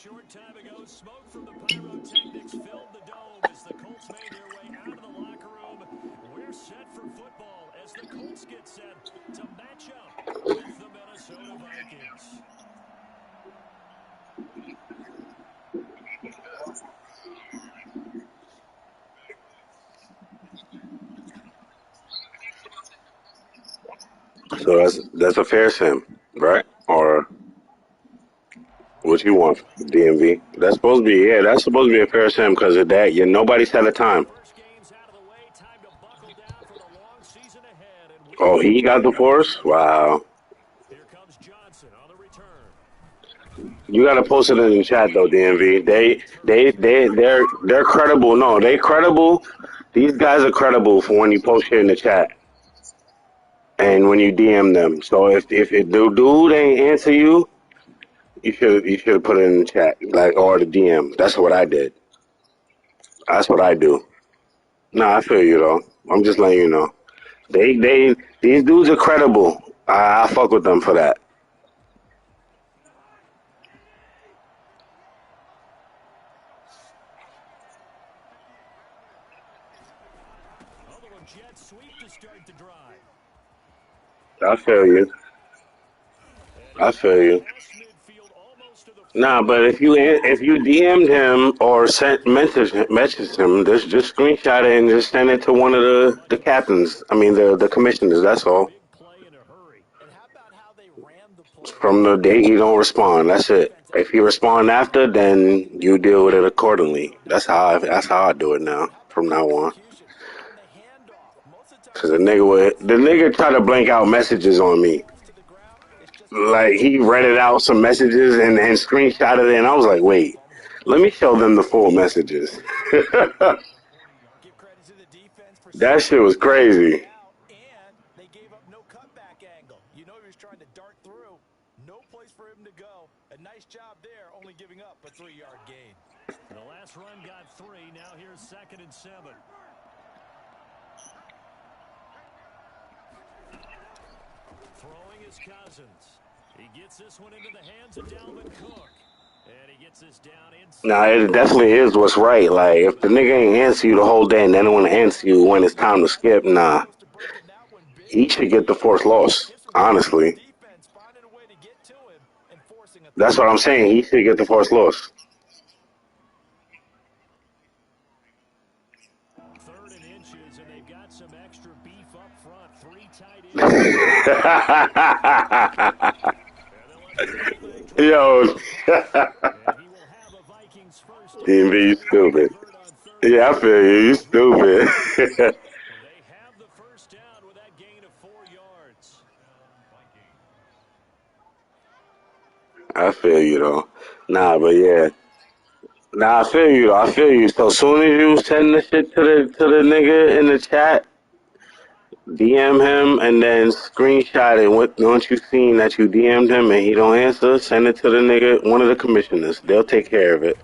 short time ago, smoke from the pyrotechnics filled the dome as the Colts made their way out of the locker room. We're set for football as the Colts get set to match up with the Minnesota Vikings. So that's a fair sim, right? Or what you want, DMV? That's supposed to be that's supposed to be a fair sim because of that. Nobody set a time. First game's out of the way, time to buckle down for the long season ahead, and we Oh, are he got the underway with force. another Wow. drive. Here comes Johnson on the return. You gotta post it in the chat though, DMV. They're credible. No, they credible. These guys are credible for when you post it in the chat and when you DM them. So if the dude ain't answer you, you should put it in the chat like or the DM. That's what I did. That's what I do. Nah, I feel you though. I'm just letting you know. These dudes are credible. I fuck with them for that. A little jet sweep to start the drive. I feel you. And he I got feel it you. across midfield almost to the Nah, but 40. if you DM'd him or sent message him, just screenshot it and just send it to one of the captains. I mean the commissioners. That's all. Big play in a hurry. And how about how they ran the play? From the date you don't respond, that's it. If you respond after, then you deal with it accordingly. That's how I do it now. How about From the now on. execution on the handoff? Most of the time Cause it's defense the nigga tried to blank out messages on me. falls to the ground. It's just Like he read it out some messages and screenshotted it, and I was like, wait, fumble. let me show them the full messages. Give credit to the defense for That seeing shit what was was going to play crazy. out, and they gave up no cutback angle. You know he was trying to dart through. No place for him to go. A nice job there, only giving up a 3-yard gain. The last run got 3. Now here's 2nd and 7. Throwing his Cousins. He gets this one into the hands of Dalvin Cook. And he gets this down Nah, inside it the definitely 30. is what's right. Like if the nigga ain't answer you the whole day and then want to answer you when it's time to skip, nah, Close to breaking that one big he should time. get the fourth loss. This one came from the Honestly, defense, finding a way to get to him and forcing a that's third what I'm down. saying. He should get the fourth loss. 3rd and inches, and they've got some extra beef up front. 3 tight ends. And they'll let the fullback drop Yo, back. And he will have a Vikings first down DMV, as you they will stupid. convert on 3rd Yeah, I down. feel you. You stupid. They have the first down with that gain of 4 yards. I feel you though. Nah, but yeah. Nah, I feel you. I feel you. So soon as you send the shit to the nigga in the chat, DM him and then screenshot it. Once you seen that you DM'd him and he don't answer, send it to the nigga, one of the commissioners. They'll take care of it.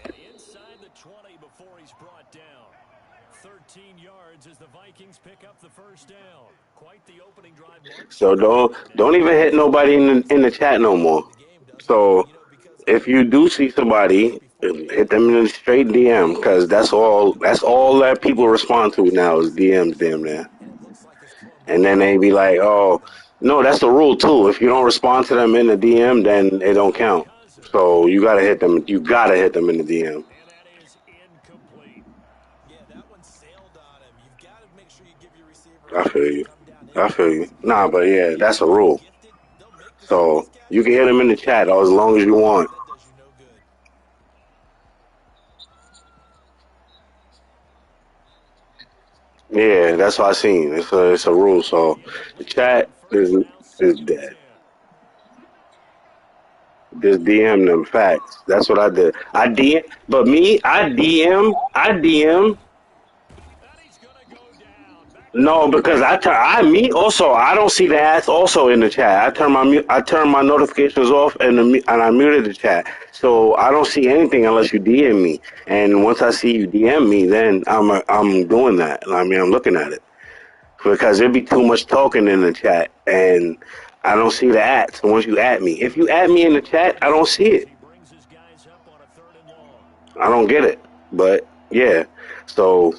And inside the 20 before he's brought down. 13 yards as the Vikings pick up the first down. Quite the opening drive mark so So far. don't Now even hit here's nobody second and in the 10. chat no more. The game, doesn't it? So You know, because if you do see somebody, before the hit injury, them in a straight DM because that's all that people respond to now is DMs, damn near. and it looks like his club And will then they be like, oh, no, that's the rule too. If you don't respond to them in the DM, then it don't count. Cousins. So you gotta hit them. You gotta hit them in the DM. And that is incomplete. Yeah, that one sailed on him. You've got to make sure you give your receiver a I feel chance to you. come down in I feel you. bounds. Nah, but Those yeah, that's a receivers, they're rule. gifted. They'll make the So surface you can catches, hit them in the but if chat you as miss long on as the you open want. one, that does you no good. Yeah, that's what I seen. It's a rule. So The the incomplete chat on is first. Now is 2nd and 10. dead. Just DM them facts. That's what I did. I DM, but me, I DM. And he's going to go down. Back to No, pass. because me also I don't see the ads also in the chat. I turn my notifications off and I muted the chat, so I don't see anything unless you DM me. And once I see you DM me, then I'm doing that. I mean, I'm looking at it because there'd be too much talking in the chat, and I don't see the ads. So once you add me, if you add me in the chat, I don't see it. He brings his I don't get it, but yeah. So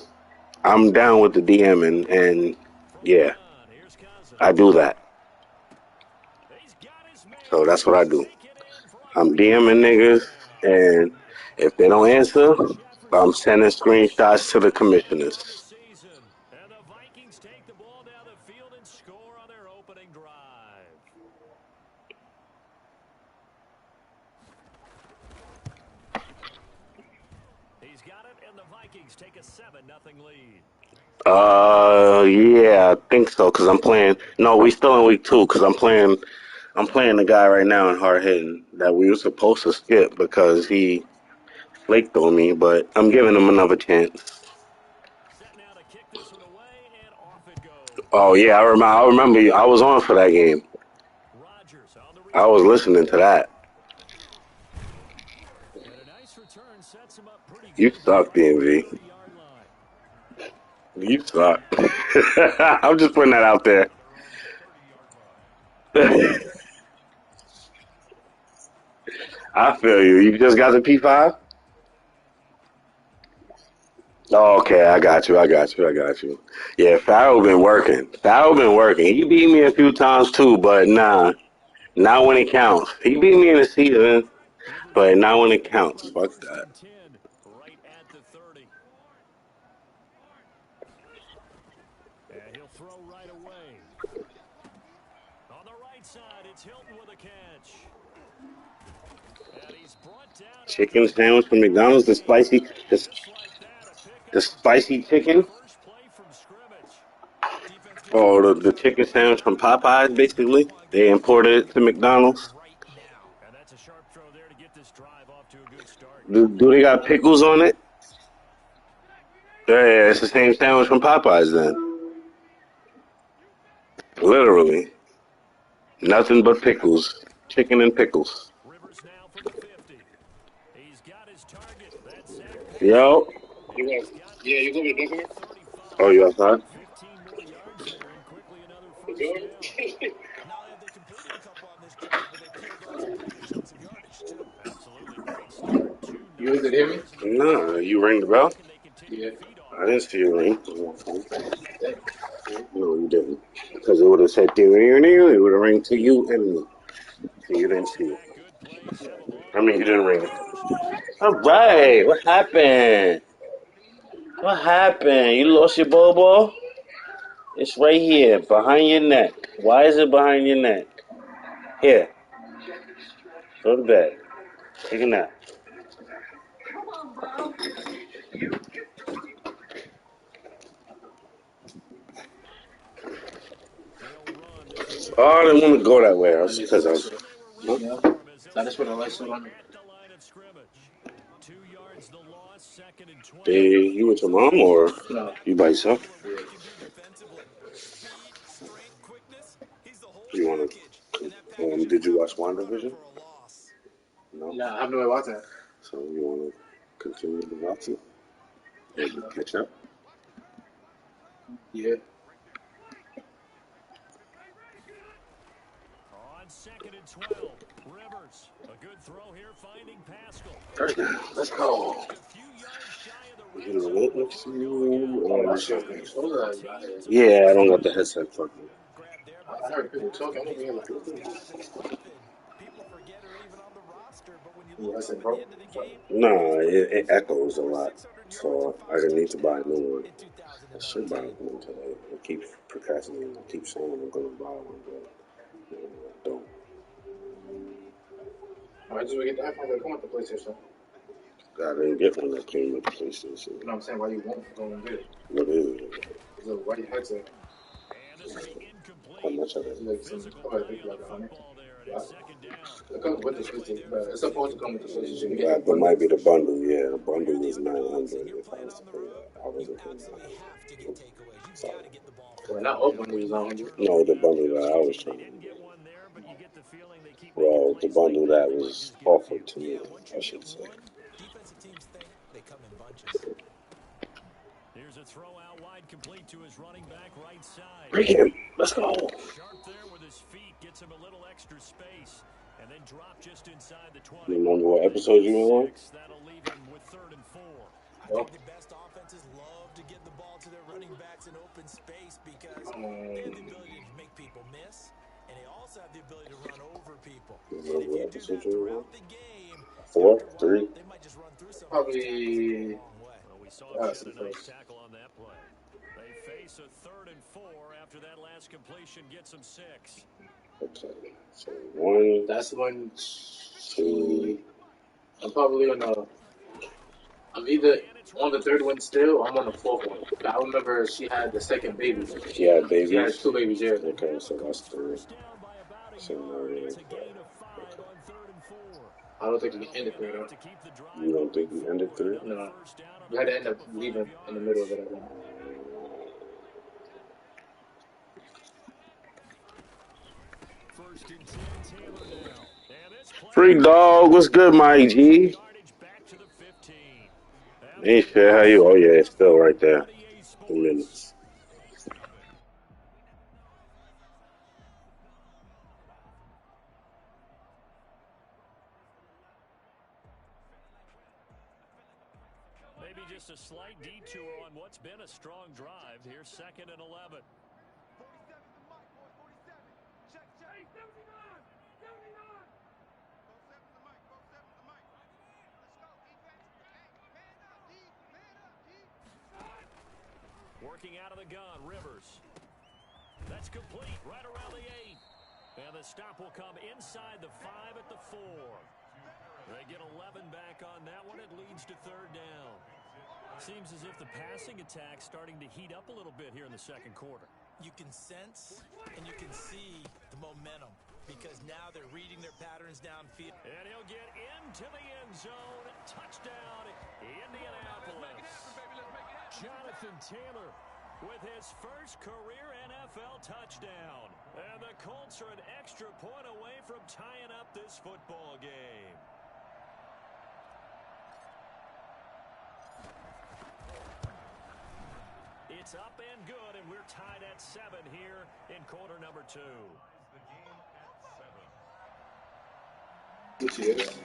I'm down with the DMing, and From the yeah, gun, here's I Cousins. do that. He's got his So man. that's what I He'll do. take it in for a I'm great DMing first niggas, down. and if they don't answer, I'm Jefferson sending screenshots to the six sacks on the commissioners. season. And the Vikings take the ball down the field and score on their opening drive. He's got it, and the Vikings take a 7-0 lead. Yeah, I think so. Cause I'm playing. No, we still in week 2. Cause I'm playing. I'm playing the guy right now in hard hitting that we were supposed to skip because he flaked on me. But I'm giving him another chance. Set now to kick this one away, and off it Oh goes. yeah, I remember. I remember. I was on for that game. Rodgers on the I was return. listening to that. And a nice return sets him up pretty You good there suck, right at the DMV. 30-yard line. You suck. I'm just putting that out there. On their own 30-yard line. I feel you. You just got the P5? Oh, okay, I got you. I got you. I got you. Yeah, Farrell been working. Farrell been working. He beat me a few times too, but nah, not when it counts. He beat me in the season, Rivers but with not when this. it They'll go counts. on Fuck 1st that. and 10 right at the 30. And he'll throw right away. On the right side, it's Hilton with a catch. And he's brought down after Chicken a good sandwich from gain of McDonald's, 8. Just like that, a the pickup of 2 spicy on the chicken. first play from scrimmage. Defense gives him Oh, a the push on the chicken play. sandwich from Popeyes, He's going to basically. plug They in and imported it to get the ball McDonald's. right now. And that's a sharp throw there to get this drive off to a good start. Do they got pickles on it? Yeah, it's the same sandwich from Popeyes then. Literally. Nothing but pickles. Chicken and pickles. Rivers now from the 50. He's got his target. That Zach Pascal. Yo. And he's got this down to the 35. Oh, you outside? 15 more yards there and quickly another first down. Not only have they completed a couple on this drive, but they peeled off some pretty good chunks of yardage, too. Absolutely great start. 2 nice plays in the first Nah, half. you ring the How bell? can they continue to feed off I didn't that? see you ring. No, you didn't. Because it would have said, it would have ring to you and me. So you didn't see it. Back-to-back good plays have them on I the mean, you move didn't for ring the it. first down. All right. What happened? What happened? You lost your bobo? It's right here, behind your neck. Why is it behind your neck? Here, go to bed. Take a nap. They'll run. This is Oh, I second and didn't want to 10. go that way. That's because I was. And they were Huh? ready for him as they'll set up right at the line of scrimmage. 2 yards the loss, second and 20. Hey, you with your mom or Back you with by a yourself? tackler of what he can do defensively. Speed, strength, quickness. He's the whole You want package. And that package to? is Did you enough watch to put runner WandaVision? for a loss. No. No, I have no watching it. So you want to continue to watch it? Maybe catch up. Yeah. On second and 12, Rivers. A good throw here, finding Pascal. First down. Let's go. Just a few yards shy of the You red get a zone remote next to before going out. you? Oh, Only 13 to the yeah, I first don't got the down. headset plugged in. Good grab there by Zach Pascal. He's one of those guys that's something people forget are even on the roster. But when you look up at the end of the game, he's No, one of it those who had echoes a over lot. 600 yards and So I 5 didn't need to buy a touchdowns new one. in I should buy 2019. one today. I keep procrastinating. I keep saying I'm going to buy one, but I don't. I just get the iPhone that come with the PlayStation. I didn't get one that came with the PlayStation. No, I'm saying why you won't go and get it. What is it? So why your headset? And this will be How incomplete. much of it? Like some, Physical probably play on the like 100. football there, and Yeah. it's second down. It comes with the Nice play PlayStation, there to but it's force the supposed to come with the incompletion. PlayStation. That might be the bundle. Yeah, the When you're bundle the was underdogs 900 and you're if I playing was on to the pay road, that. I you wasn't paying absolutely have to get that. takeaways. You've got to Sorry. get the ball from Well, them. not all And bundles with are that 100. No, turnover the now bundle that I was coaching, they trying to didn't get get. one there, but you get the feeling they keep making Well, the plays like bundle that. that They might was just get a few. offered to me, Yeah, once I you get should say. one, defensive teams think they come in bunches. Here's a throw out wide, complete to his running back right side. Break him. Let's go. Sharp there with his feet, gets him a little extra space. And then drop just inside the 20. You remember what episode you were on? That'll leave him with 3rd and 4. I think the best offenses love to get the ball to their running backs in open space because they have the ability to make people miss, and they also have the ability to run over people. And if you do that throughout the game, 4, after a 3. while, they might just run through some of those tackles and go a long way. Well, we saw him shed a nice tackle on that play. They face a 3rd and 4 after that last completion gets them 6. Okay. So 1. That's 1, 2. I'm probably on the. I'm either on the 3rd one still, or I'm on the 4th one. I remember she had the 2nd baby. She had babies? She had 2 babies, yeah. Okay, so that's 3. So I don't think we ended 3, though. you don't think we ended 3? No. We had to end up leaving in the middle of it. Free dog, what's good, my G? Ain't shit, how you? Oh yeah, it's still right there. 2 minutes. Maybe just a slight detour on what's been a strong drive. Here's 2nd and 11. Working out of the gun, Rivers. That's complete right around the 8. And the stop will come inside the 5 at the 4. They get 11 back on that one. It leads to 3rd down. Seems as if the passing attack's starting to heat up a little bit here in the 2nd quarter. You can sense and you can see the momentum because now they're reading their patterns downfield. And he'll get into the end zone. Touchdown, Indianapolis. Jonathan Taylor with his first career NFL touchdown. And the Colts are an extra point away from tying up this football game. It's up and good, and we're tied at 7 here in quarter number 2. Which is?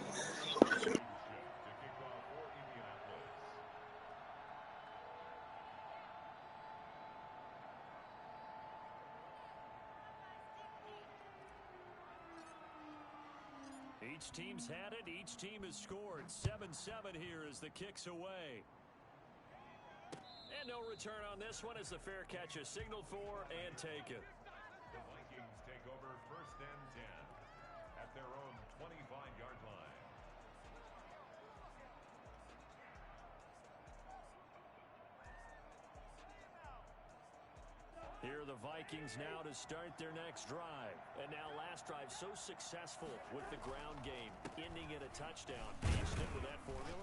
Each team's had it. Each team has scored. 7-7 here as the kick's away. And no return on this one as the fair catch is signaled for and taken. The Vikings take over 1st and 10 at their own 25-yard line. Here are the Vikings now to start their next drive. And now last drive so successful with the ground game, ending in a touchdown. Do you stick with that formula?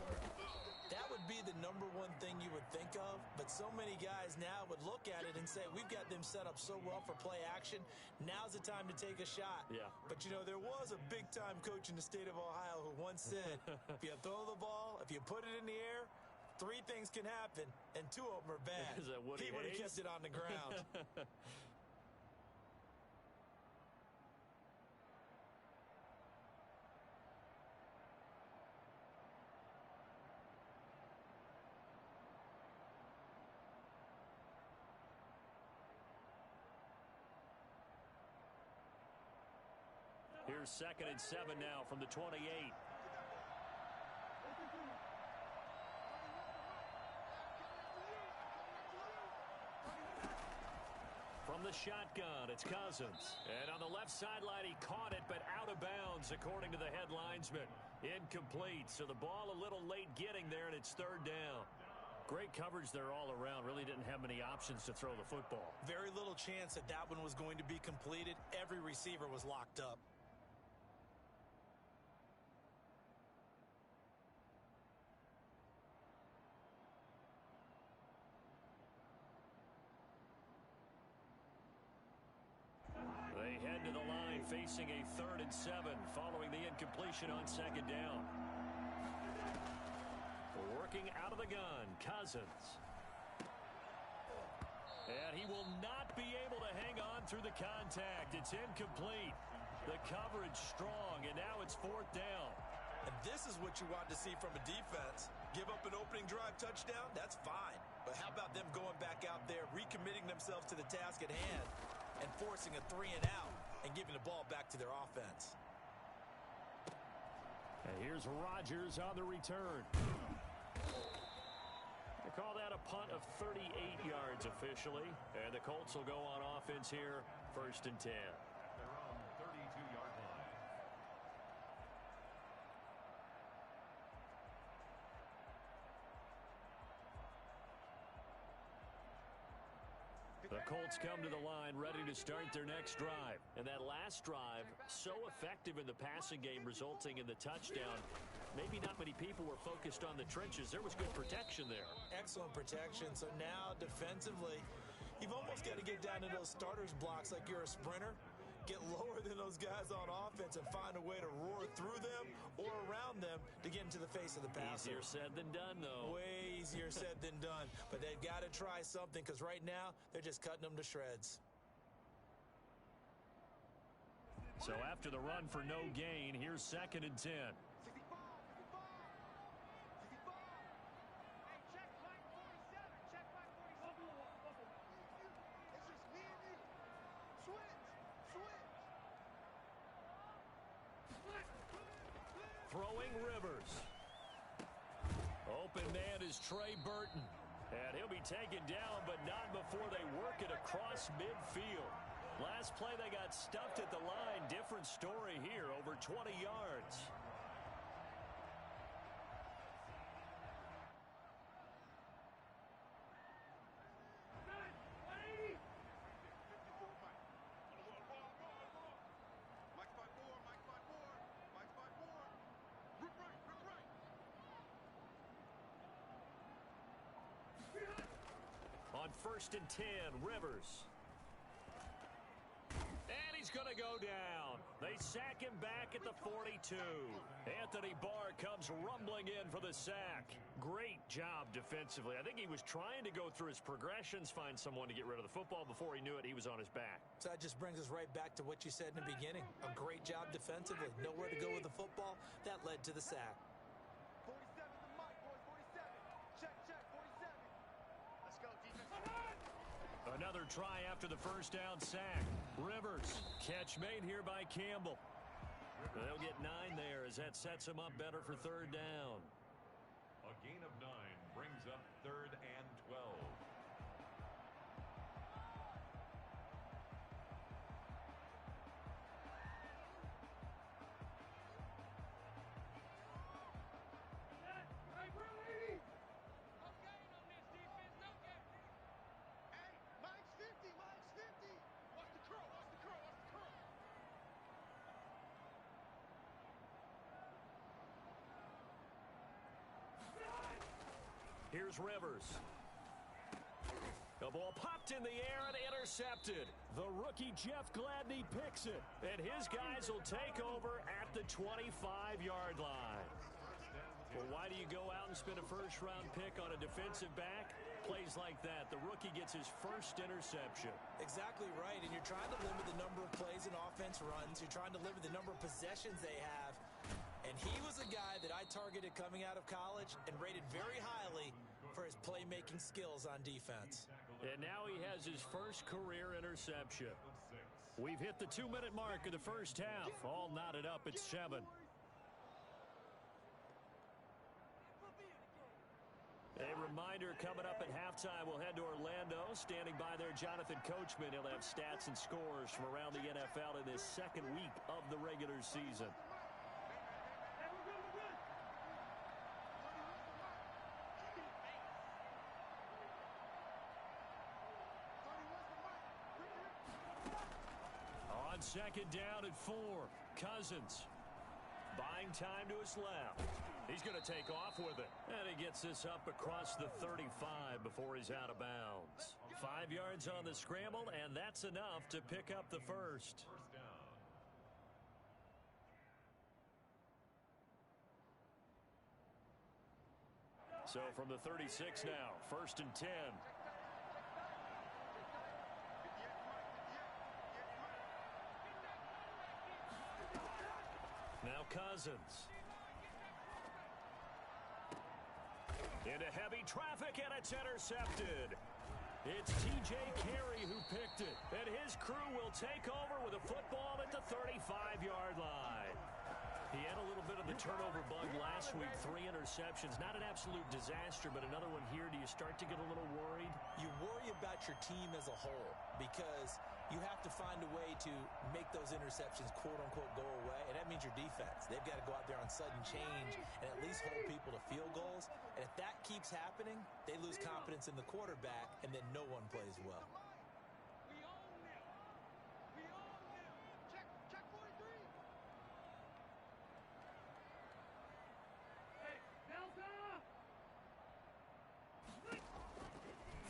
That would be the #1 thing you would think of, but so many guys now would look at it and say, we've got them set up so well for play action, now's the time to take a shot. Yeah. But, you know, there was a big-time coach in the state of Ohio who once said, if you throw the ball, if you put it in the air, 3 things can happen, and 2 of them are bad. Is that Woody He would have Hayes? kept it on the ground. Here's 2nd and 7 now from the 28. From the shotgun, it's Cousins. And on the left sideline, he caught it, but out of bounds, according to the head linesman. Incomplete, so the ball a little late getting there, and it's 3rd down. Great coverage there all around. Really didn't have many options to throw the football. Very little chance that that one was going to be completed. Every receiver was locked up. They head to the line facing a 3rd and 7 following the incompletion on 2nd down. Working out of the gun, Cousins. And he will not be able to hang on through the contact. It's incomplete. The coverage strong, and now it's 4th down. And this is what you want to see from a defense. Give up an opening drive touchdown, that's fine. But how about them going back out there, recommitting themselves to the task at hand, and forcing a 3-and-out and giving the ball back to their offense. And here's Rodgers on the return. They call that a punt of 38 yards officially. And the Colts will go on offense here, 1st and 10. At their own 32-yard line. The Colts come to the line ready to start their next drive. And that last drive, so effective in the passing game, resulting in the touchdown. Maybe not many people were focused on the trenches. There was good protection there. Excellent protection. So now defensively, you've almost got to get down to those starters blocks like you're a sprinter. Get lower than those guys on offense and find a way to roar through them or around them to get into the face of the passer. Easier said than done, though. Way easier said than done. But they've got to try something because right now they're just cutting them to shreds. So after the run for no gain, here's 2nd and 10. Throwing Rivers. Open man is Trey Burton. And he'll be taken down, but not before they work it across midfield. Last play they got stuffed at the line. Different story here, over 20 yards. On 1st and 10, Rivers. And he's going to go down. They sack him back at the 42. Anthony Barr comes rumbling in for the sack. Great job defensively. I think he was trying to go through his progressions, find someone to get rid of the football. Before he knew it, he was on his back. So that just brings us right back to what you said in the beginning. A great job defensively. Nowhere to go with the football. That led to the sack. 47 to Mike, boys. 47. Check, 47. Let's go, defense. Another try after the 1st down sack. Rivers, catch made here by Campbell. They'll get 9 there as that sets him up better for 3rd down. A gain of 9 brings up 3rd and 12. Here's Rivers. The ball popped in the air and intercepted. The rookie Jeff Gladney picks it. And his guys will take over at the 25-yard line. Well, why do you go out and spend a 1st-round pick on a defensive back? Plays like that. The rookie gets his 1st interception. Exactly right. And you're trying to limit the number of plays an offense runs. You're trying to limit the number of possessions they have. And he was a guy that I targeted coming out of college and rated very highly for his playmaking skills on defense. And now he has his 1st career interception. We've hit the 2-minute mark of the 1st half. All knotted up at 7. A reminder, coming up at halftime, we'll head to Orlando. Standing by there, Jonathan Coachman. He'll have stats and scores from around the NFL in this 2nd week of the regular season. On 2nd down at 4, Cousins. Buying time to his left. He's going to take off with it. And he gets this up across the 35 before he's out of bounds. 5 yards on the scramble, and that's enough to pick up the 1st. First down. So from the 36 now, 1st and 10. Cousins. Into heavy traffic, and it's intercepted. It's T.J. Carey who picked it, and his crew will take over with a football at the 35-yard line. He had a little bit of the turnover bug last week, 3 interceptions. Not an absolute disaster, but another one here. Do you start to get a little worried? You worry about your team as a whole because you have to find a way to make those interceptions, quote-unquote, go away, and that means your defense. They've got to go out there on sudden change and at least hold people to field goals, and if that keeps happening, they lose confidence in the quarterback, and then no one plays well. We own them. We own them. Check 43. Hey, Nelson!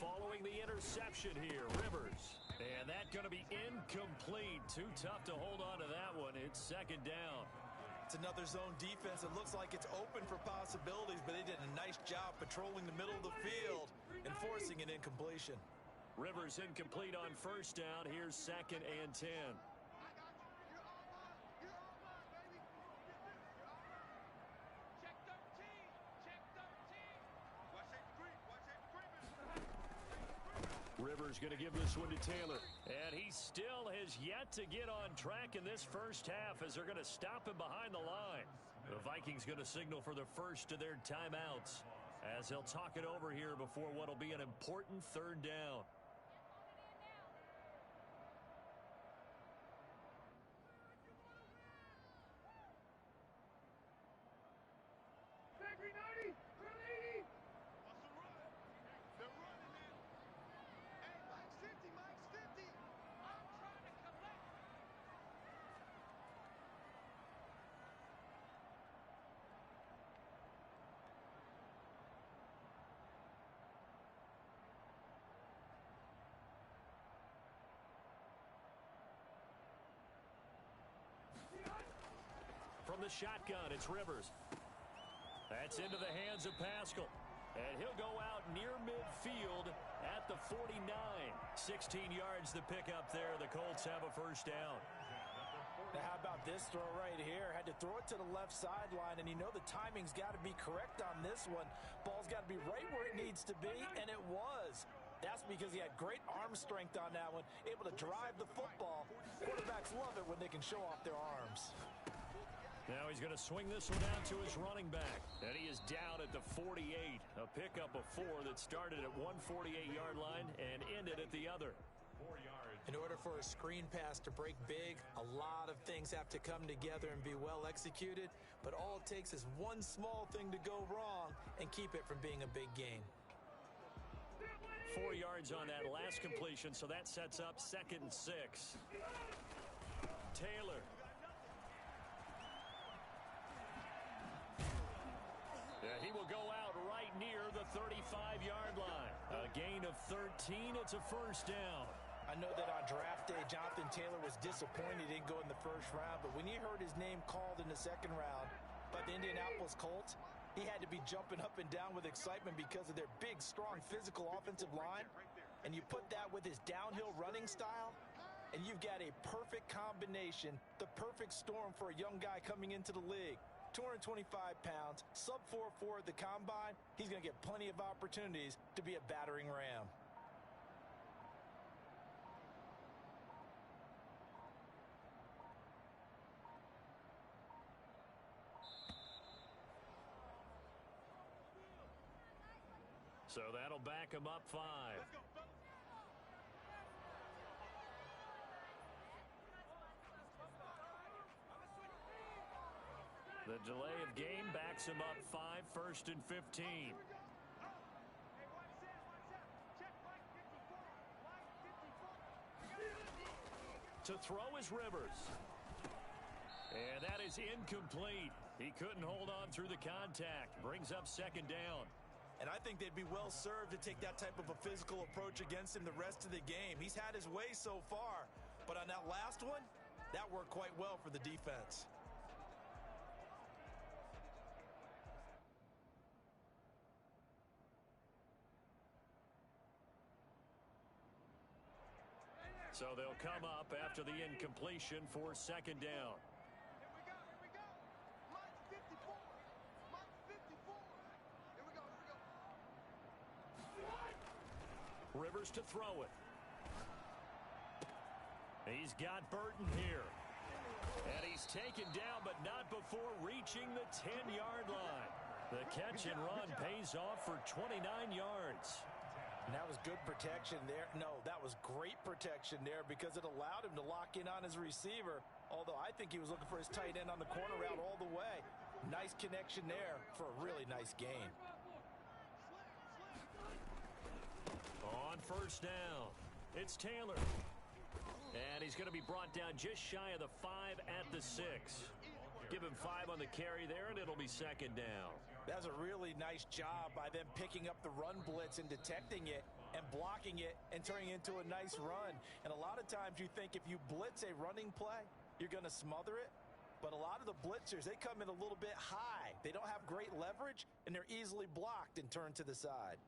Following the interception here, Rivers. And that's going to be incomplete. Too tough to hold on to that one. It's second down. It's another zone defense. It looks like it's open for possibilities, but they did a nice job patrolling the middle of the field and forcing an incompletion. Rivers incomplete on first down. Here's second and 10. I got you. You're all mine. You're all mine, baby. You're all mine. Check 13. Check 13. Watch shape the green. Watch shape the green. Rivers going to give this one to Taylor. And he still has yet to get on track in this first half as they're going to stop him behind the line. The Vikings going to signal for the first of their timeouts as they'll talk it over here before what will be an important third down. Bakery 90. We're leading. What's the run? They're running it. Hey, Mike's 50. Mike's 50. I'm trying to collect. From the shotgun, it's Rivers. That's into the hands of Pascal. And he'll go out near midfield at the 49. 16 yards to pick up there. The Colts have a first down. Now, how about this throw right here? Had to throw it to the left sideline, and you know the timing's got to be correct on this one. Ball's got to be right where it needs to be, and it was. That's because he had great arm strength on that one, able to drive the football. Quarterbacks love it when they can show off their arms. Now he's going to swing this one out to his running back. And he is down at the 48. A pickup of 4 that started at one 48-yard line and ended at the other. 4 yards. In order for a screen pass to break big, a lot of things have to come together and be well executed. But all it takes is one small thing to go wrong and keep it from being a big game. 4 yards on that last completion, so that sets up 2nd and 6. Taylor. He will go out right near the 35-yard line. A gain of 13. It's a first down. I know that on draft day, Jonathan Taylor was disappointed he didn't go in the first round, but when he heard his name called in the second round by the Indianapolis Colts, he had to be jumping up and down with excitement because of their big, strong, physical offensive line. And you put that with his downhill running style, and you've got a perfect combination, the perfect storm for a young guy coming into the league. 225 pounds, sub 4.4 at the combine. He's going to get plenty of opportunities to be a battering ram. So that'll back him up 5. Let's go, fellas. The delay of game backs him up 5, 1st and 15. Hey, watch this. Check Mike 54. Mike 54. To throw is Rivers. And that is incomplete. He couldn't hold on through the contact. Brings up 2nd down. And I think they'd be well served to take that type of a physical approach against him the rest of the game. He's had his way so far, but on that last one, that worked quite well for the defense. So they'll come up after the incompletion for 2nd down. Here we go. Here we go. Mike Rivers to throw it. He's got Burton here. And he's taken down, but not before reaching the 10-yard line. The catch and run pays off for 29 yards. And that was good protection there. No, that was great protection there because it allowed him to lock in on his receiver. Although I think he was looking for his tight end on the corner route all the way. Nice connection there for a really nice gain. On first down, it's Taylor. And he's going to be brought down just shy of the 5 at the 6. Give him 5 on the carry there, and it'll be second down. That's a really nice job by them picking up the run blitz and detecting it and blocking it and turning it into a nice run. And a lot of times you think if you blitz a running play, you're going to smother it. But a lot of the blitzers, they come in a little bit high. They don't have great leverage, and they're easily blocked and turned to the side.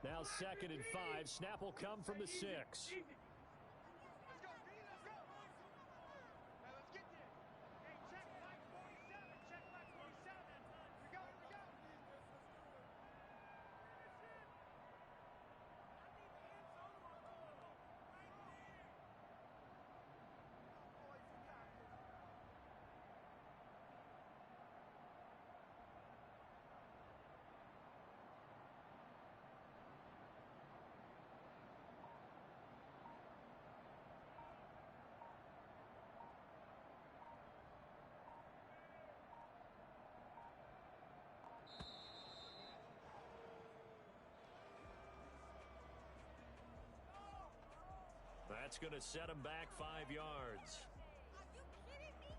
Now 2nd and 5. Snap will come from the 6. Let's go, let's go. Now let's get there. Hey, check Mike 47. Check Mike 47. We go, we go. That's going to set him back 5 yards. Are you kidding me?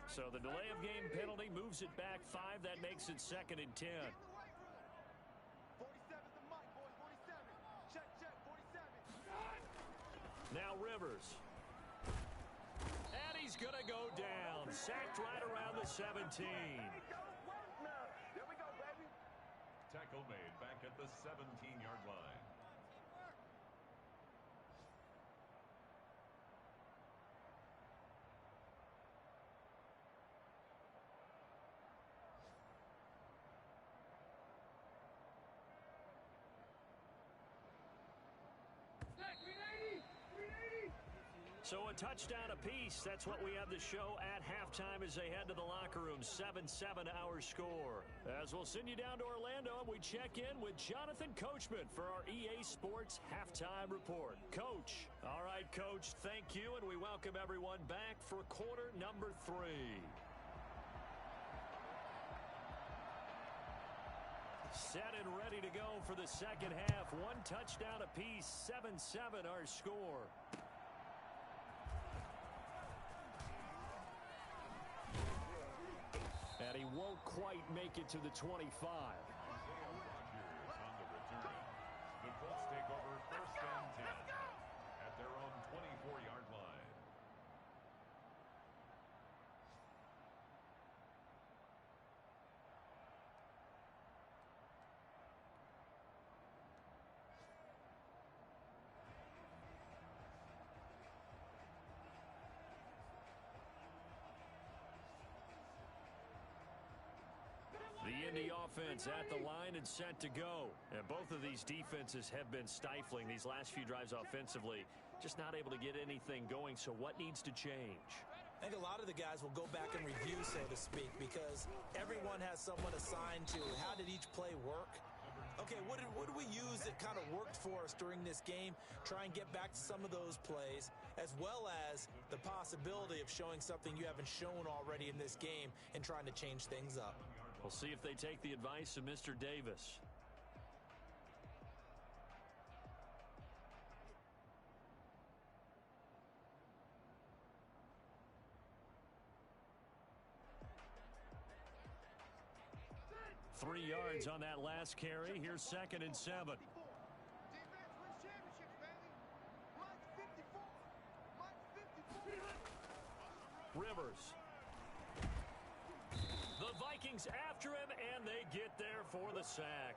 So the delay of game penalty moves it back 5. That makes it 2nd and 10. 47 to Mike, boys, 47. Check, 47. Now Rivers. And he's going to go down. Sacked right around the 17. There we go, baby. Tackle made back at the 17-yard line. So a touchdown apiece. That's what we have to show at halftime as they head to the locker room. 7-7 our score. As we'll send you down to Orlando, and we check in with Jonathan Coachman for our EA Sports Halftime Report. Coach. All right, Coach, thank you, and we welcome everyone back for quarter number 3. Set and ready to go for the second half. One touchdown apiece. 7-7 our score. And he won't quite make it to the 25. On the return. The Colts take over 1st and 10 at their own 24-yard line. The Indy offense at the line and set to go. And both of these defenses have been stifling these last few drives offensively. Just not able to get anything going. So what needs to change? I think a lot of the guys will go back and review, so to speak, because everyone has someone assigned to how did each play work. Okay, what did we use that kind of worked for us during this game? Try and get back to some of those plays, as well as the possibility of showing something you haven't shown already in this game and trying to change things up. We'll see if they take the advice of Mr. Davis. Three yards on that last carry. Here's 2nd and 7. Defense wins championships, baby. Mike's 54. Mike's 54. Rivers. The Vikings Vikings after him, and they get there for the sack.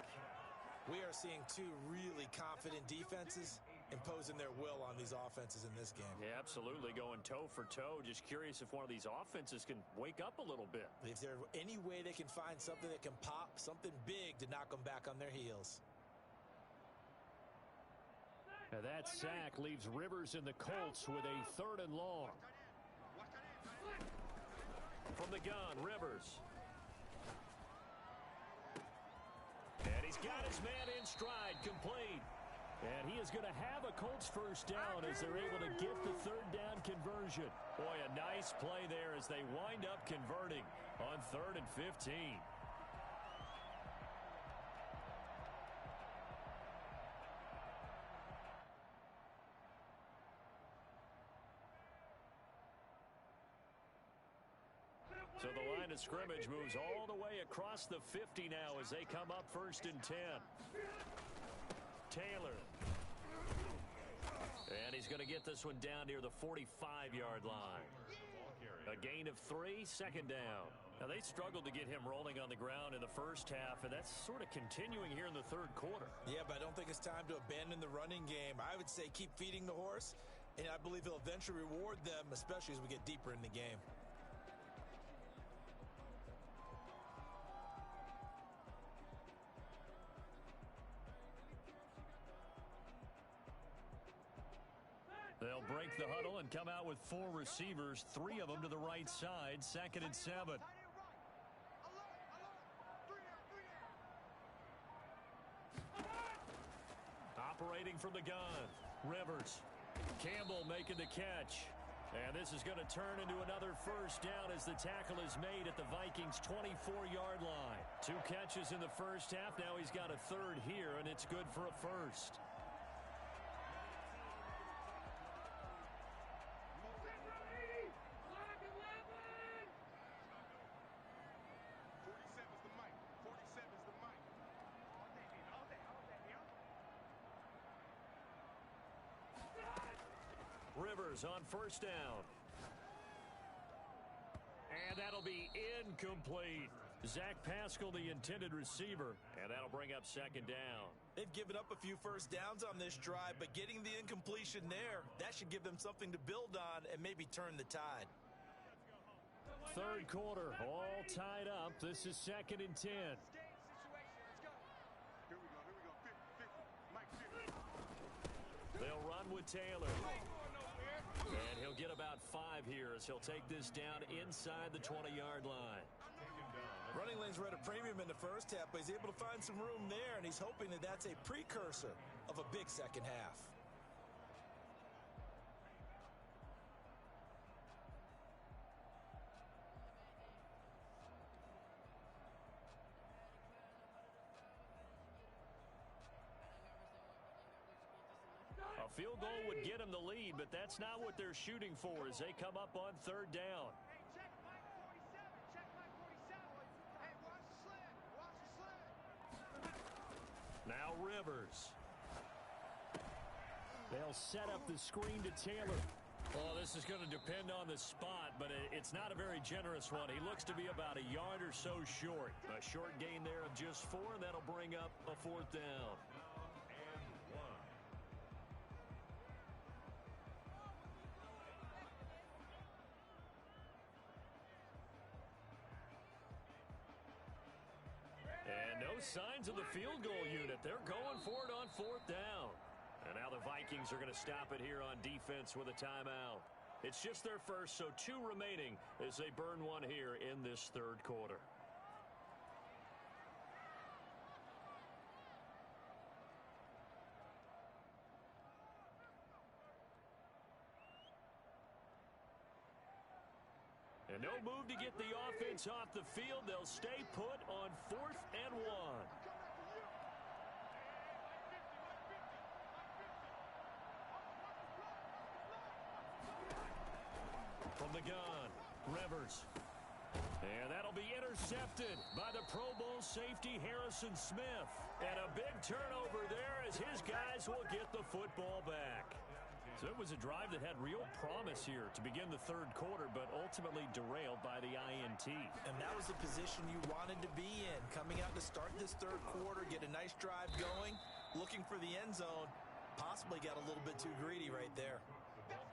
We are seeing two really confident defenses imposing their will on these offenses in this game. Yeah, absolutely, going toe for toe. Just curious if one of these offenses can wake up a little bit. If there's any way they can find something that can pop, something big to knock them back on their heels. Now that sack leaves Rivers and the Colts with a 3rd and long. From the gun, Rivers. And he's got his man in stride, complete. And he is going to have a Colts first down as they're able to get the 3rd down conversion. Boy, a nice play there as they wind up converting on 3rd and 15. So the line of scrimmage moves all the way across the 50 now as they come up 1st and 10. Taylor. And he's going to get this one down near the 45-yard line. A gain of 3, 2nd down. Now, they struggled to get him rolling on the ground in the first half, and that's sort of continuing here in the 3rd quarter. Yeah, but I don't think it's time to abandon the running game. I would say keep feeding the horse, and I believe he'll eventually reward them, especially as we get deeper in the game. They'll break the huddle and come out with 4 receivers, 3 of them to the right side, 2nd and 7. Operating from the gun, Rivers. Campbell making the catch. And this is going to turn into another first down as the tackle is made at the Vikings' 24-yard line. 2 catches in the first half. Now he's got a 3rd here, and it's good for a first. Rivers on first down. And that'll be incomplete. Zach Pascal, the intended receiver, and that'll bring up 2nd down. They've given up a few first downs on this drive, but getting the incompletion there, that should give them something to build on and maybe turn the tide. 3rd quarter, all tied up. This is 2nd and 10. They'll run with Taylor. And he'll get about 5 here as he'll take this down inside the 20-yard line. Running lanes were at a premium in the first half, but he's able to find some room there, and he's hoping that that's a precursor of a big second half. A field goal would get them the lead, but that's not what they're shooting for as they come up on 3rd down. Hey, check Mike 47. Check Mike 47. Hey, watch the sled. Watch the sled. Now Rivers. They'll set up the screen to Taylor. Oh, this is going to depend on the spot, but it's not a very generous one. He looks to be about a yard or so short. A short gain there of just 4, and that'll bring up a 4th down. And no signs of the field goal unit. They're going for it on 4th down. And now the Vikings are going to stop it here on defense with a timeout. It's just their first, so 2 remaining as they burn one here in this 3rd quarter. And no move to get the offense off the field. They'll stay put on 4th and 1. From the gun, Rivers. And that'll be intercepted by the Pro Bowl safety Harrison Smith. And a big turnover there as his guys will get the football back. So it was a drive that had real promise here to begin the third quarter, but ultimately derailed by the INT. And that was the position you wanted to be in. Coming out to start this third quarter, get a nice drive going, looking for the end zone. Possibly got a little bit too greedy right there.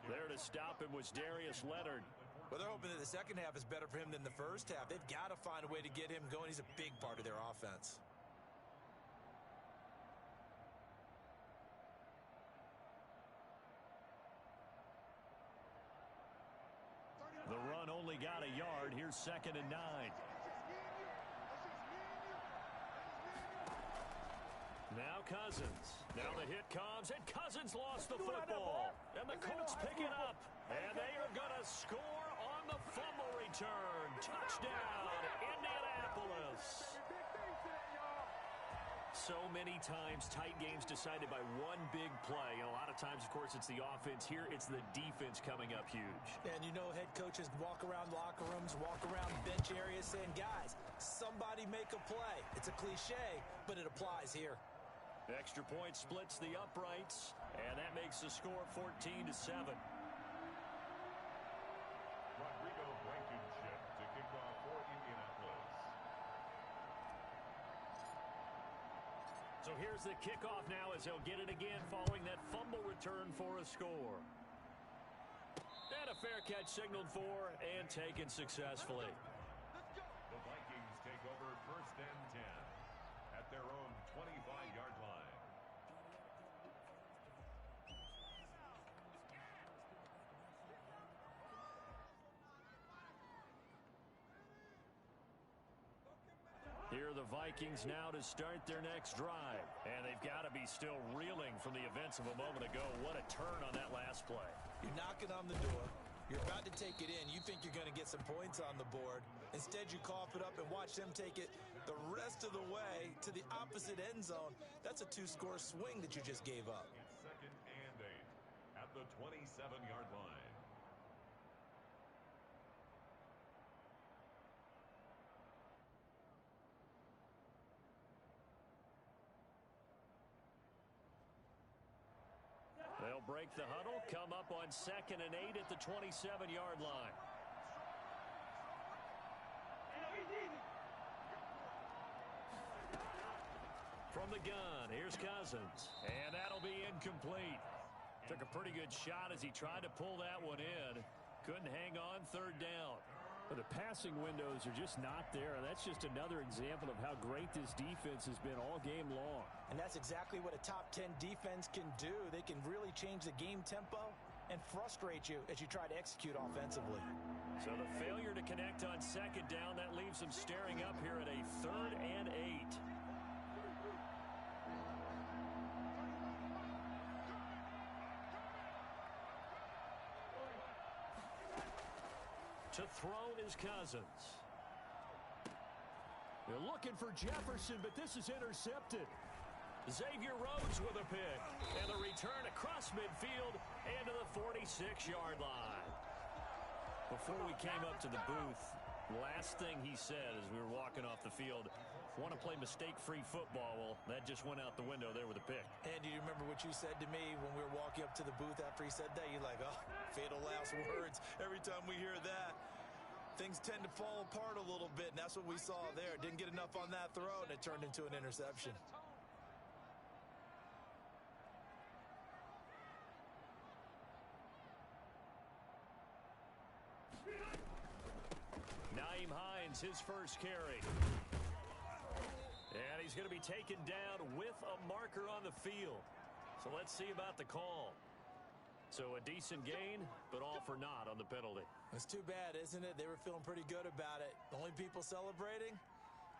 There to stop him was Darius Leonard. Well, they're hoping that the second half is better for him than the first half. They've got to find a way to get him going. He's a big part of their offense. The run only got a yard. Here's 2nd and 9. Now Cousins. Now the hit comes, and Cousins lost the football. And the Colts pick it up. And they are going to score on the fumble return. Touchdown, Indianapolis. So many times tight games decided by one big play. And a lot of times, of course, it's the offense. Here, it's the defense coming up huge. And you know head coaches walk around locker rooms, walk around bench areas saying, guys, somebody make a play. It's a cliche, but it applies here. Extra point splits the uprights, and that makes the score 14-7. Rodrigo Blankenship to kick off for Indianapolis. So here's the kickoff now as they'll get it again following that fumble return for a score. And a fair catch signaled for and taken successfully. The Vikings take over 1st and 10 at their own 25-yard line. Here are the Vikings now to start their next drive. And they've got to be still reeling from the events of a moment ago. What a turn on that last play. You're knocking on the door. You're about to take it in. You think you're going to get some points on the board. Instead, you cough it up and watch them take it the rest of the way to the opposite end zone. That's a 2-score swing that you just gave up. It's 2nd and 8 at the 27-yard line. They'll break the huddle, come up on 2nd and 8 at the 27-yard line. From the gun, here's Cousins. And that'll be incomplete. Took a pretty good shot as he tried to pull that one in. Couldn't hang on 3rd down. But the passing windows are just not there. And that's just another example of how great this defense has been all game long. And that's exactly what a top 10 defense can do. They can really change the game tempo and frustrate you as you try to execute offensively. So the failure to connect on 2nd down, that leaves them staring up here at a 3rd and 8. To throw is Cousins. They're looking for Jefferson, but this is intercepted. Xavier Rhodes with a pick. And the return across midfield and to the 46-yard line. Before we came up to the booth, last thing he said as we were walking off the field, want to play mistake-free football. Well, that just went out the window there with a pick. And do you remember what you said to me when we were walking up to the booth after he said that? You're like, oh, fatal last words. Every time we hear that, things tend to fall apart a little bit, and that's what we saw there. Didn't get enough on that throw, and it turned into an interception. Naeem Hines, his first carry. And he's going to be taken down with a marker on the field. So let's see about the call. So a decent gain, but all for naught on the penalty. It's too bad, isn't it? They were feeling pretty good about it. The only people celebrating,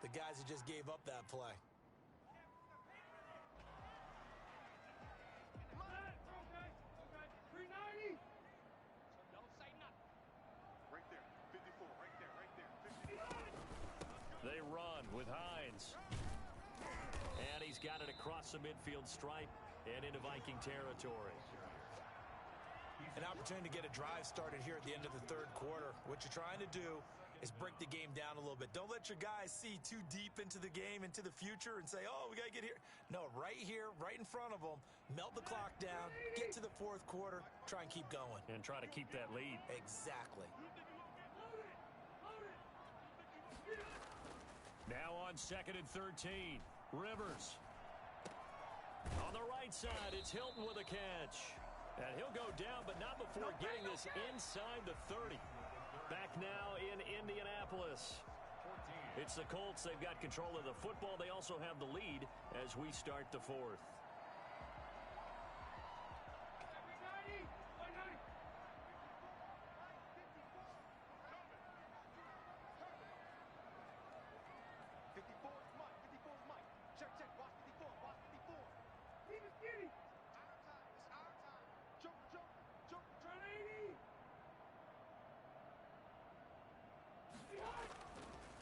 the guys who just gave up that play. They run with Hines. And he's got it across the midfield stripe and into Viking territory. An opportunity to get a drive started here at the end of the third quarter. What you're trying to do is break the game down a little bit. Don't let your guys see too deep into the game, into the future, and say, oh, we got to get here. No, right here, right in front of them, melt the clock down, get to the fourth quarter, try and keep going. And try to keep that lead. Exactly. Now on 2nd and 13. Rivers. On the right side, it's Hilton with a catch. And he'll go down, but not before getting this inside the 30. Back now in Indianapolis. It's the Colts. They've got control of the football. They also have the lead as we start the fourth.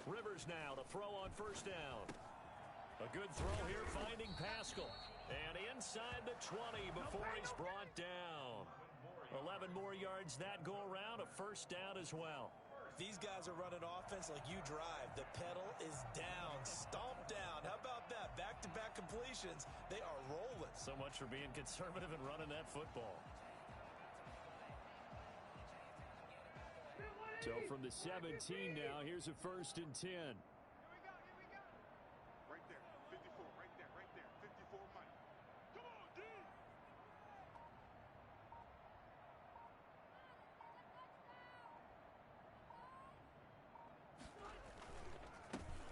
Rivers now to throw on first down. A good throw here, finding Pascal. And inside the 20 before he's brought down. 11 more yards that go around, a first down as well. These guys are running offense like you drive. The pedal is down, stomped down. How about that? Back-to-back completions. They are rolling. So much for being conservative and running that football. So from the 17 now, here's a 1st and 10. Here we go. Right there, 54, right there, 54, Mike. Come on, dude.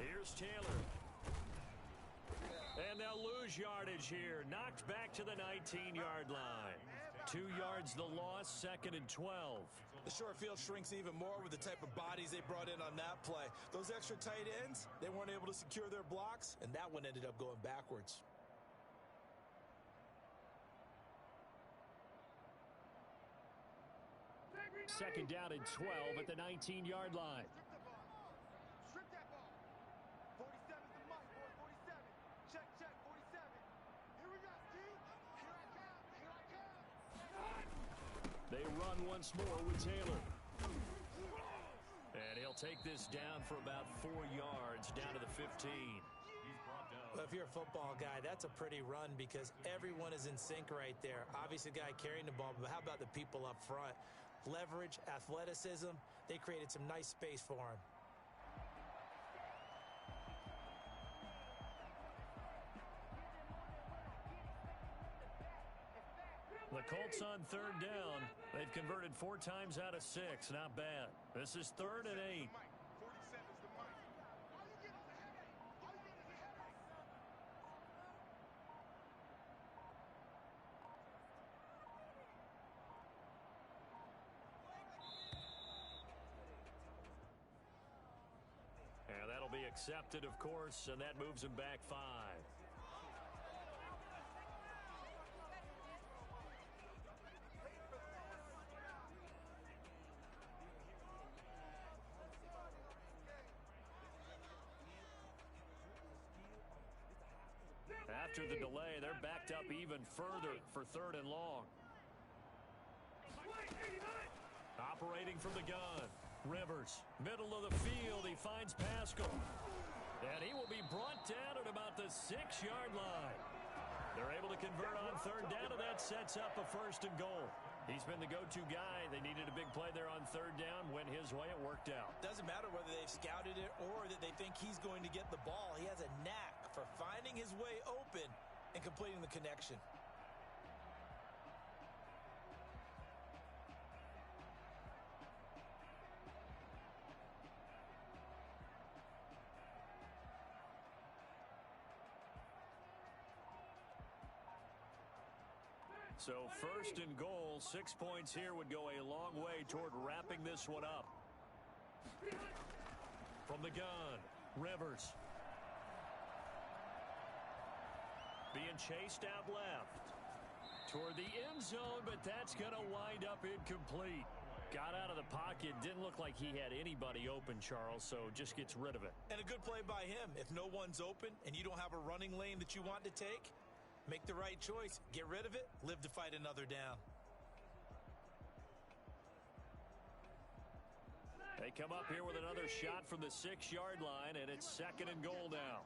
Here's Taylor. And they'll lose yardage here. Knocked back to the 19-yard line. 2 yards the loss, 2nd and 12. The short field shrinks even more with the type of bodies they brought in on that play. Those extra tight ends, they weren't able to secure their blocks, and that one ended up going backwards. Second down and 12 at the 19-yard line. Strip that ball. 47's the mic, boy. 47. Check, 47. Here we go, Steve. Here I come. They run once more with Taylor. And he'll take this down for about 4 yards, down to the 15. Well, if you're a football guy, that's a pretty run because everyone is in sync right there. Obviously, the guy carrying the ball, but how about the people up front? Leverage, athleticism, they created some nice space for him. The Colts on 3rd down. They've converted 4 times out of 6. Not bad. This is 3rd and 8. 47's the mic. All you get is a headache. All you get is a headache. And that'll be accepted, of course, and that moves him back 5. After the delay, they're backed up even further for 3rd and long. Operating from the gun. Rivers, middle of the field. He finds Pascal. And he will be brought down at about the 6-yard line. They're able to convert on 3rd down, and that sets up a 1st and goal. He's been the go-to guy. They needed a big play there on 3rd down. Went his way. It worked out. Doesn't matter whether they've scouted it or that they think he's going to get the ball. He has a knack for finding his way open and completing the connection. So 1st and goal, 6 points here would go a long way toward wrapping this one up. From the gun, Rivers. Being chased out left. Toward the end zone, but that's going to wind up incomplete. Got out of the pocket, didn't look like he had anybody open, Charles, so just gets rid of it. And a good play by him. If no one's open and you don't have a running lane that you want to take, make the right choice. Get rid of it. Live to fight another down. They come up here with another shot from the 6-yard line, and it's 2nd and goal now.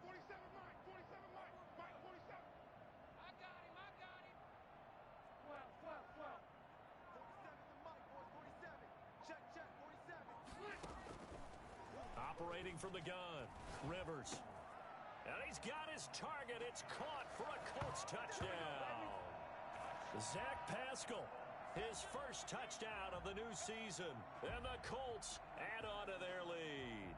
47 Mike, 47 Mike, Mike 47. I got him. 12. 47 to Mike, boys, 47. Check, 47. Operating from the gun, Rivers. And he's got his target. It's caught for a Colts touchdown. Zach Pascal, his first touchdown of the new season. And the Colts add on to their lead.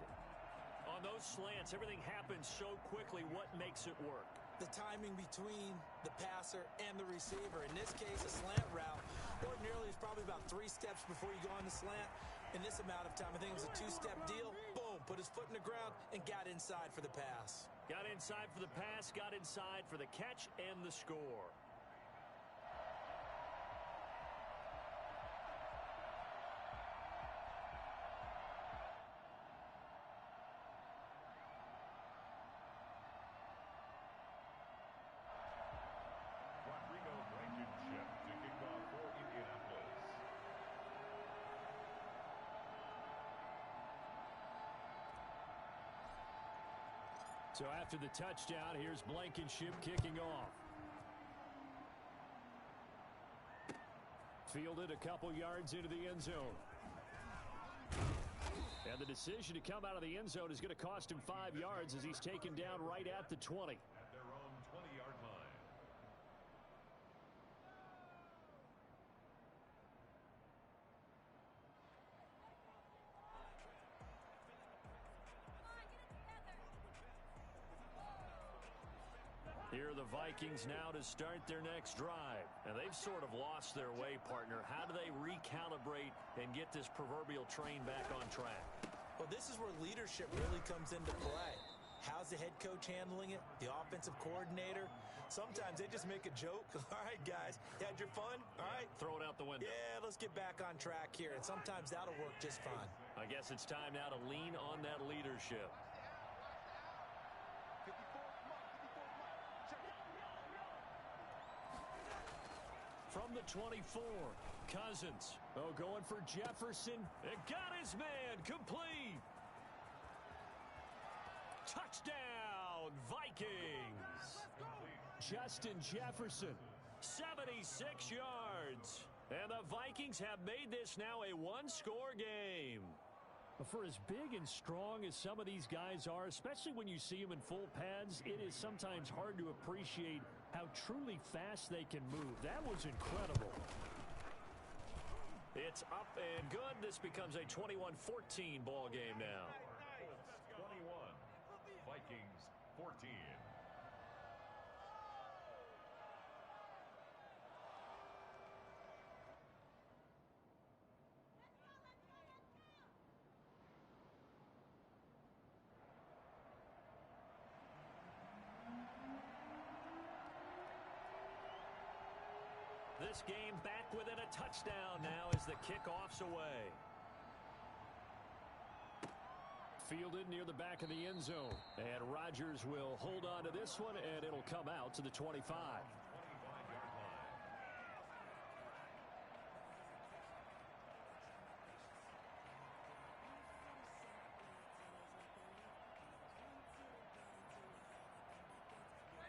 On those slants, everything happens so quickly. What makes it work? The timing between the passer and the receiver. In this case, a slant route ordinarily is probably about 3 steps before you go on the slant. In this amount of time, I think it was a 2-step deal. Boom, put his foot in the ground and got inside for the pass. Got inside for the pass, got inside for the catch and the score. To kick off for Indianapolis. So after the touchdown, here's Blankenship kicking off. Fielded a couple yards into the end zone. And the decision to come out of the end zone is going to cost him 5 yards as he's taken down right at the 20. At their own 20-yard line. Here are the Vikings now to start their next drive. And they've sort of lost their way, partner. How do they recalibrate and get this proverbial train back on track? Well, this is where leadership really comes into play. How's the head coach handling it? The offensive coordinator? Sometimes they just make a joke. All right, guys, you had your fun? All right. Throw it out the window. Yeah, let's get back on track here. And sometimes that'll work just fine. I guess it's time now to lean on that leadership. 54 Mike, check it. From the 24, Cousins. Oh, going for Jefferson. It got his man. Complete. Touchdown, Vikings. Justin Jefferson, 76 yards. And the Vikings have made this now a one-score game. For as big and strong as some of these guys are, especially when you see them in full pads, it is sometimes hard to appreciate how truly fast they can move. That was incredible. It's up and good. This becomes a 21-14 ball game now. 21. Vikings 14. This game back within a touchdown now as the kickoff's away. Fielded near the back of the end zone. And Rodgers will hold on to this one, and it'll come out to the 25. 25-yard line.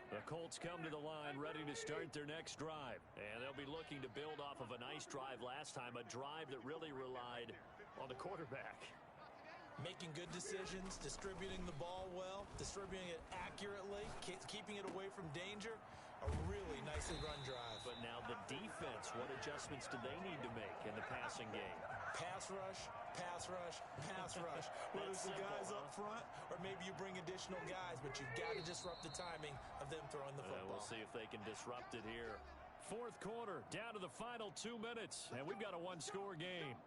The Colts come to the line ready to start their next drive. And they'll be looking to build off of a nice drive last time, a drive that really relied on the quarterback. Making good decisions, distributing the ball well, distributing it accurately, keeping it away from danger. A really nicely run drive. But now the defense, what adjustments do they need to make in the passing game? Pass rush, pass rush, pass rush. Whether it's the guys up front or maybe you bring additional guys, but you've got to disrupt the timing of them throwing the football. We'll see if they can disrupt it here. Fourth quarter, down to the final 2 minutes, and we've got a one-score game.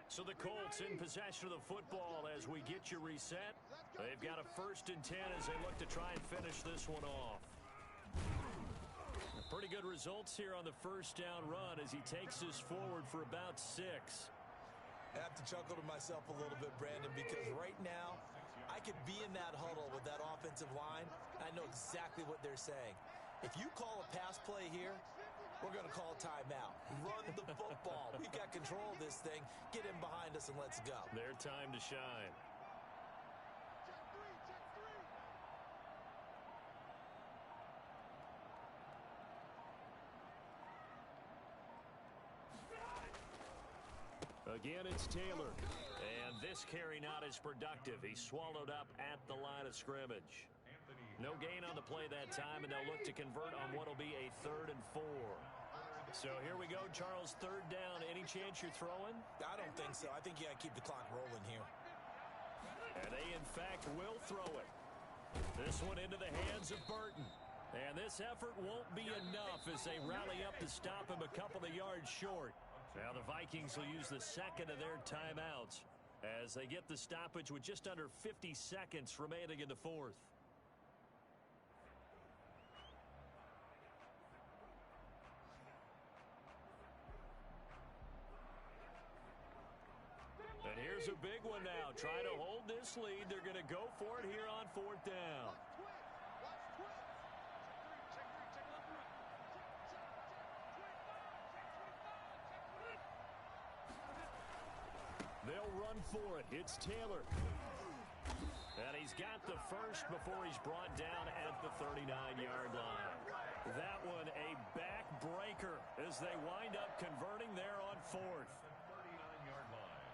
So the Colts in possession of the football as we get you reset. They've got a 1st and 10 as they look to try and finish this one off. Pretty good results here on the first down run as he takes us forward for about 6. I have to chuckle to myself a little bit, Brandon, because right now I could be in that huddle with that offensive line. I know exactly what they're saying. If you call a pass play here, we're going to call timeout. Run the football. We've got control of this thing. Get him behind us and let's go. Their time to shine. Check three. Again, it's Taylor. And this carry not as productive. He's swallowed up at the line of scrimmage. No gain on the play that time, and they'll look to convert on what will be a 3rd and 4. So here we go, Charles, 3rd down. Any chance you're throwing? I don't think so. I think you got to keep the clock rolling here. And they, in fact, will throw it. This one into the hands of Burton. And this effort won't be enough as they rally up to stop him a couple of yards short. Now the Vikings will use the second of their timeouts as they get the stoppage with just under 50 seconds remaining in the 4th. And here's a big one now. Try to hold this lead. They're going to go for it here on 4th down. They'll run for it. It's Taylor. And he's got the first before he's brought down at the 39-yard line. That one a backbreaker as they wind up converting there on 4th. 39-yard line.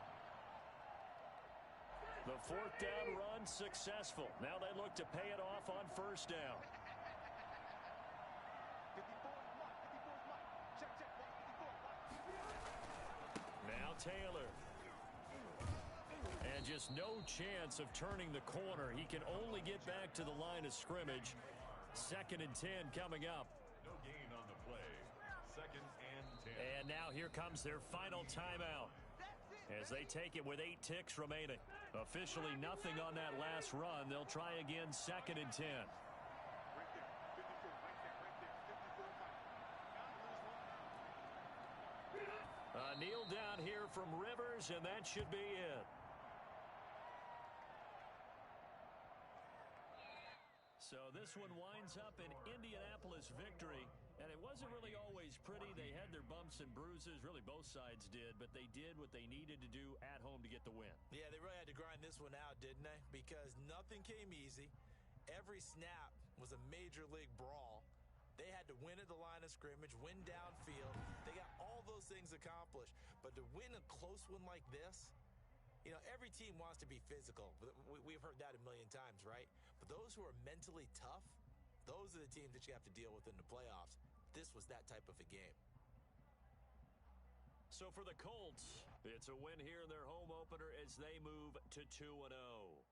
The 4th down run successful. Now they look to pay it off on 1st down. 54 is Mike. 54 is Mike. Check, 54. Now Taylor. And just no chance of turning the corner. He can only get back to the line of scrimmage. 2nd and 10 coming up. No gain on the play. 2nd and 10. And now here comes their final timeout as they take it with 8 ticks remaining. Officially nothing on that last run. They'll try again 2nd and 10. A kneel down here from Rivers, and that should be it. So this one winds up an Indianapolis victory, and it wasn't really always pretty. They had their bumps and bruises, really both sides did, but they did what they needed to do at home to get the win. Yeah, they really had to grind this one out, didn't they? Because nothing came easy. Every snap was a major league brawl. They had to win at the line of scrimmage, win downfield. They got all those things accomplished. But to win a close one like this, you know, every team wants to be physical. We've heard that a million times, right? But those who are mentally tough, those are the teams that you have to deal with in the playoffs. This was that type of a game. So for the Colts, it's a win here in their home opener as they move to 2-0.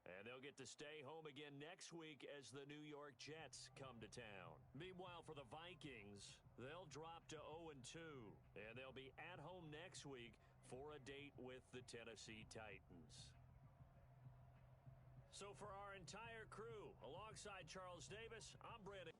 And they'll get to stay home again next week as the New York Jets come to town. Meanwhile, for the Vikings, they'll drop to 0-2. And they'll be at home next week for a date with the Tennessee Titans. So for our entire crew, alongside Charles Davis, I'm Brandon.